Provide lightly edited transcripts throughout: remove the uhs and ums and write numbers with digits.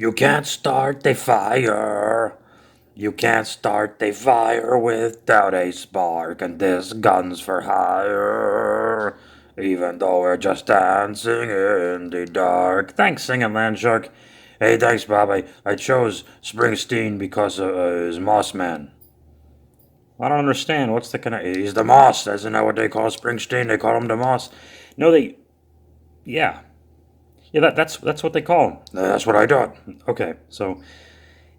You can't start a fire. You can't start a fire without a spark, and this gun's for hire. Even though we're just dancing in the dark. Thanks, Singing Landshark. Hey, thanks, Bob. I chose Springsteen because of his Moss Man. I don't understand. What's the connection? He's the Moss. Isn't that what they call Springsteen? They call him the Moss. No, they. Yeah. Yeah, that's what they call him. That's what I thought. Okay, so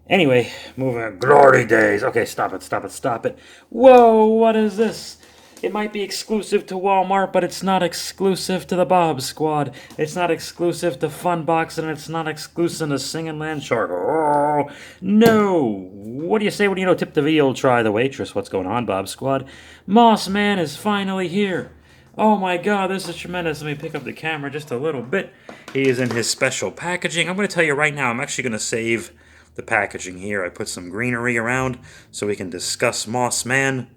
anyway, moving on. Glory days. Okay, stop it, stop it, stop it. Whoa, what is this? It might be exclusive to Walmart, but it's not exclusive to the Bob Squad. It's not exclusive to FUNBOXING, and it's not exclusive to Singing Landshark. Oh, no. What do you say when you know tip the veal, try the waitress? What's going on, Bob Squad? Moss Man is finally here. Oh my god, this is tremendous. Let me pick up the camera just a little bit. He is in his special packaging. I'm going to tell you right now, I'm actually going to save the packaging here. I put some greenery around so we can discuss Moss Man.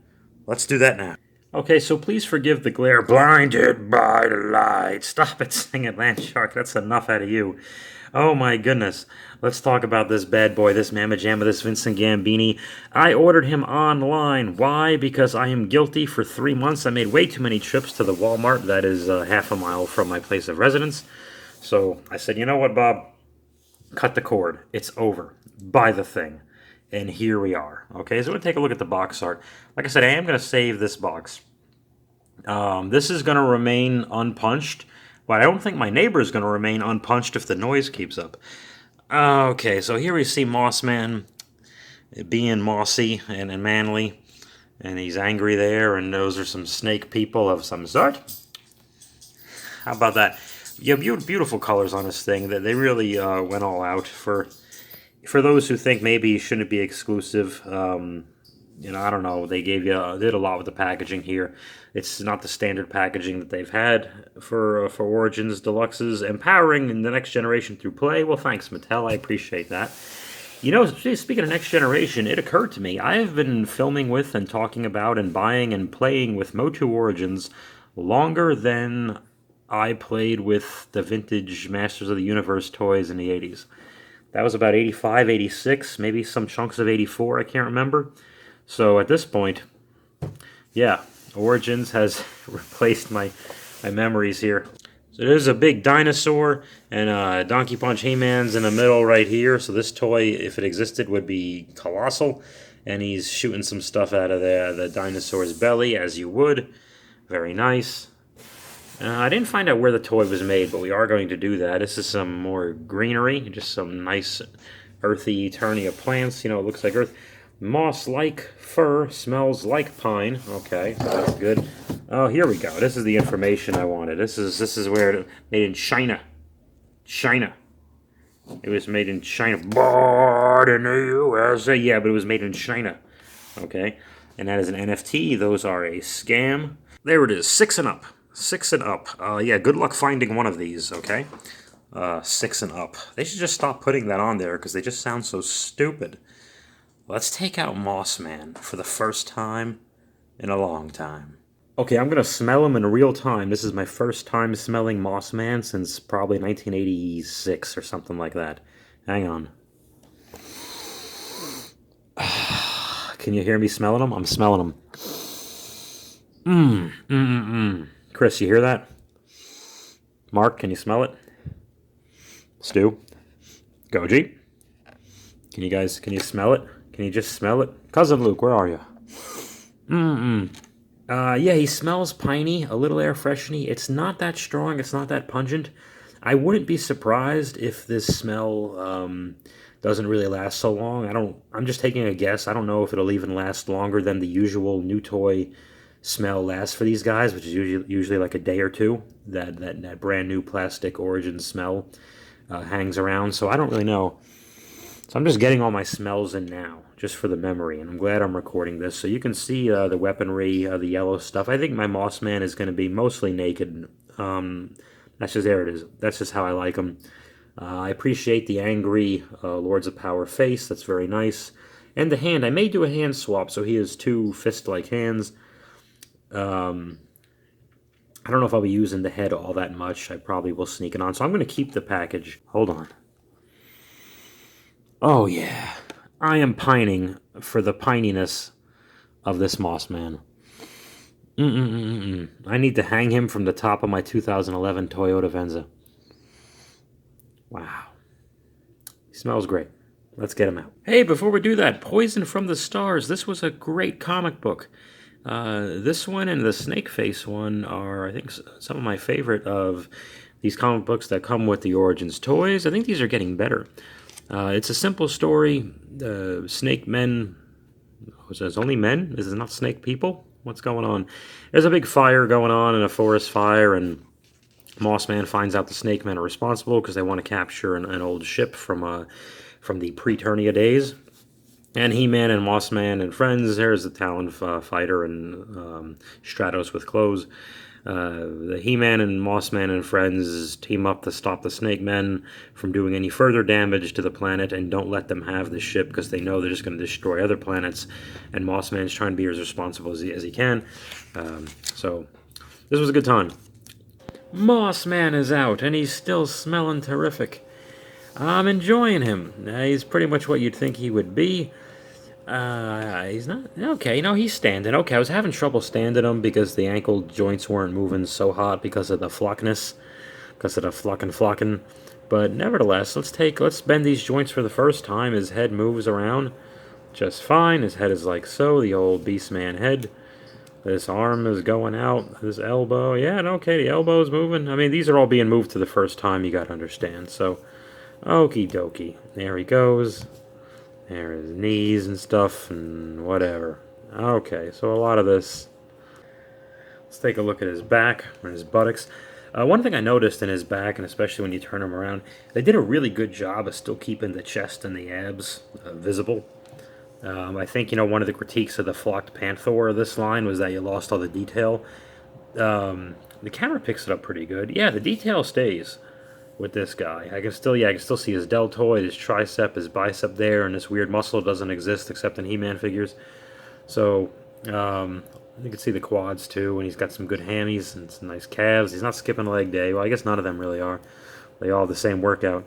Let's do that now. Okay, so please forgive the glare. Blinded by the light. Stop it, Singing Landshark. That's enough out of you. Oh my goodness. Let's talk about this bad boy, this Mamma Jamma, this Vincent Gambini. I ordered him online. Why? Because I am guilty. For 3 months I made way too many trips to the Walmart that is half a mile from my place of residence. So I said, you know what, Bob? Cut the cord. It's over. Buy the thing. And here we are. Okay, so we're going to take a look at the box art. Like I said, I am going to save this box. This is going to remain unpunched, but I don't think my neighbor is going to remain unpunched if the noise keeps up. Okay, so here we see Moss Man being mossy and manly, and he's angry there, and those are some snake people of some sort. How about that? Yeah, beautiful colors on this thing. They really went all out. For those who think maybe it shouldn't be exclusive, you know, I don't know. They did a lot with the packaging here. It's not the standard packaging that they've had for Origins Deluxes, empowering the next generation through play. Well, thanks, Mattel. I appreciate that. You know, speaking of next generation, it occurred to me I have been filming with and talking about and buying and playing with MOTU Origins longer than I played with the vintage Masters of the Universe toys in the 80s. That was about 85, 86, maybe some chunks of 84, I can't remember. So at this point, yeah, Origins has replaced my memories here. So there's a big dinosaur, and Donkey Punch He-Man's in the middle right here. So this toy, if it existed, would be colossal. And he's shooting some stuff out of the dinosaur's belly, as you would. Very nice. I didn't find out where the toy was made, but we are going to do that. This is some more greenery, just some nice earthy Eternia plants. You know, it looks like earth. Moss-like fur, smells like pine. Okay, so that's good. Oh, here we go. This is the information I wanted. This is where it made in China. China. It was made in China. Bought in the USA. Yeah, but it was made in China. Okay, and that is an NFT. Those are a scam. There it is. 6 and up. 6 and up. Yeah, good luck finding one of these, okay? 6 and up. They should just stop putting that on there because they just sound so stupid. Let's take out Moss Man for the first time in a long time. Okay, I'm going to smell him in real time. This is my first time smelling Moss Man since probably 1986 or something like that. Hang on. Can you hear me smelling him? I'm smelling him. Chris, you hear that? Mark, can you smell it? Stu? Goji? Can you smell it? Can you just smell it? Cousin Luke, where are you? Yeah, he smells piney, a little air freshening. It's not that strong, it's not that pungent. I wouldn't be surprised if this smell doesn't really last so long. I'm just taking a guess. I don't know if it'll even last longer than the usual new toy smell lasts for these guys, which is usually like a day or two. That brand new plastic Origins smell hangs around, so I don't really know. So I'm just getting all my smells in now, just for the memory, and I'm glad I'm recording this. So you can see the weaponry, the yellow stuff. I think my Moss Man is going to be mostly naked. That's just, there it is. That's just how I like him. I appreciate the angry Lords of Power face. That's very nice. And the hand. I may do a hand swap, so he has 2 fist-like hands. I don't know if I'll be using the head all that much. I probably will sneak it on. So I'm going to keep the package. Hold on. Oh yeah, I am pining for the pininess of this Moss Man. I need to hang him from the top of my 2011 Toyota Venza. Wow, he smells great. Let's get him out. Hey, before we do that, Poison from the Stars. This was a great comic book. This one and the Snake Face one are, I think, some of my favorite of these comic books that come with the Origins toys. I think these are getting better. It's a simple story. Snake men. Was it only men? Is it not snake people? What's going on? There's a big fire going on in a forest fire, and Moss Man finds out the Snake Men are responsible because they want to capture an old ship from the Preternia days. And He-Man and Moss Man and friends. There's the Talon fighter and Stratos with clothes. The He-Man and Moss Man and friends team up to stop the Snake Men from doing any further damage to the planet and don't let them have the ship because they know they're just going to destroy other planets. And Moss Man's trying to be as responsible as he can. So this was a good time. Moss Man is out and he's still smelling terrific. I'm enjoying him. He's pretty much what you'd think he would be. He's not okay. No, he's standing. Okay, I was having trouble standing him because the ankle joints weren't moving so hot because of the flockness, because of the flocking. But nevertheless, let's bend these joints for the first time. His head moves around just fine. His head is like so. The old Beastman head. This arm is going out. His elbow. Yeah, okay. The elbow's moving. I mean, these are all being moved to the first time. You got to understand. So, okie dokie. There he goes. There his knees and stuff and whatever. Okay, so a lot of this. Let's take a look at his back and his buttocks. One thing I noticed in his back, and especially when you turn him around, they did a really good job of still keeping the chest and the abs visible. I think, one of the critiques of the flocked Panther of this line was that you lost all the detail. The camera picks it up pretty good. Yeah, the detail stays with this guy. I can still see his deltoid, his tricep, his bicep there, and this weird muscle doesn't exist except in He-Man figures. So you can see the quads too, and he's got some good hammies and some nice calves. He's not skipping leg day. Well, I guess none of them really are. They all have the same workout.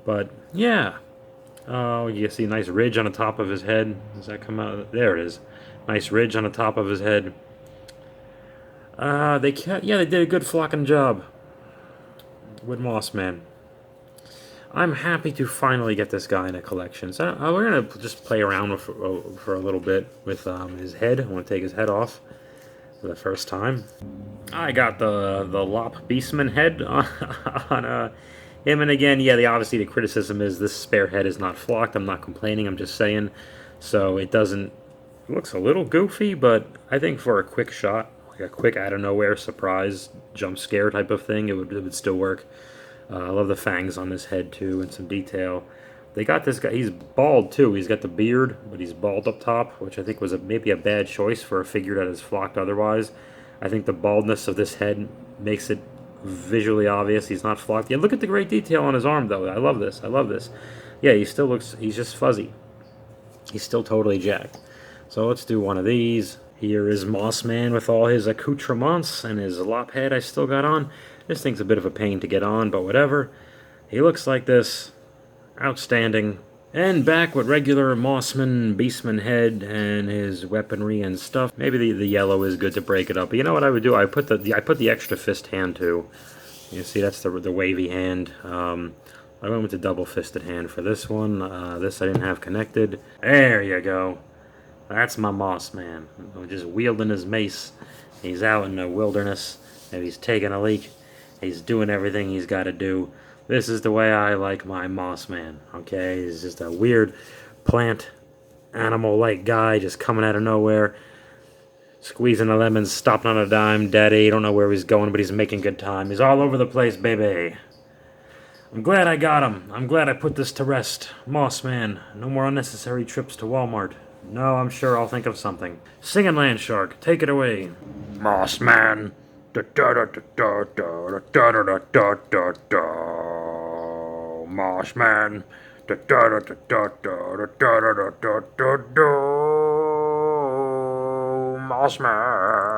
But yeah, oh, you see a nice ridge on the top of his head. Does that come out? There it is. Nice ridge on the top of his head. They did a good flocking job with Moss Man. I'm happy to finally get this guy in a collection. So we're gonna just play around for a little bit with his head. I want to take his head off for the first time. I got the Lop Beastman head on him, and again, yeah, obviously the criticism is this spare head is not flocked. I'm not complaining. I'm just saying. So it doesn't. It looks a little goofy, but I think for a quick shot, like a quick out of nowhere surprise jump scare type of thing, it would still work. I love the fangs on his head too, and some detail. They got this guy. He's bald too. He's got the beard, but he's bald up top, which I think was maybe a bad choice for a figure that is flocked otherwise. I think the baldness of this head makes it visually obvious he's not flocked. Yeah, look at the great detail on his arm though. I love this. I love this. Yeah, he still looks. He's just fuzzy. He's still totally jacked. So let's do one of these. Here is Moss Man with all his accoutrements and his lop head I still got on. This thing's a bit of a pain to get on, but whatever. He looks like this. Outstanding. And back with regular Mossman, Beastman head and his weaponry and stuff. Maybe the yellow is good to break it up. But you know what I would do? I put the extra fist hand too. You see, that's the wavy hand. I went with the double-fisted hand for this one. This I didn't have connected. There you go. That's my Moss Man. Just wielding his mace. He's out in the wilderness. Maybe he's taking a leak. He's doing everything he's got to do. This is the way I like my Moss Man. Okay, he's just a weird plant animal-like guy just coming out of nowhere, squeezing a lemon, stopping on a dime. Daddy, don't know where he's going, but he's making good time. He's all over the place, baby. I'm glad I got him. I'm glad I put this to rest. Moss Man, no more unnecessary trips to Walmart. No, I'm sure I'll think of something. Singing Landshark, take it away. Moss Man. Moss Man. Moss Man.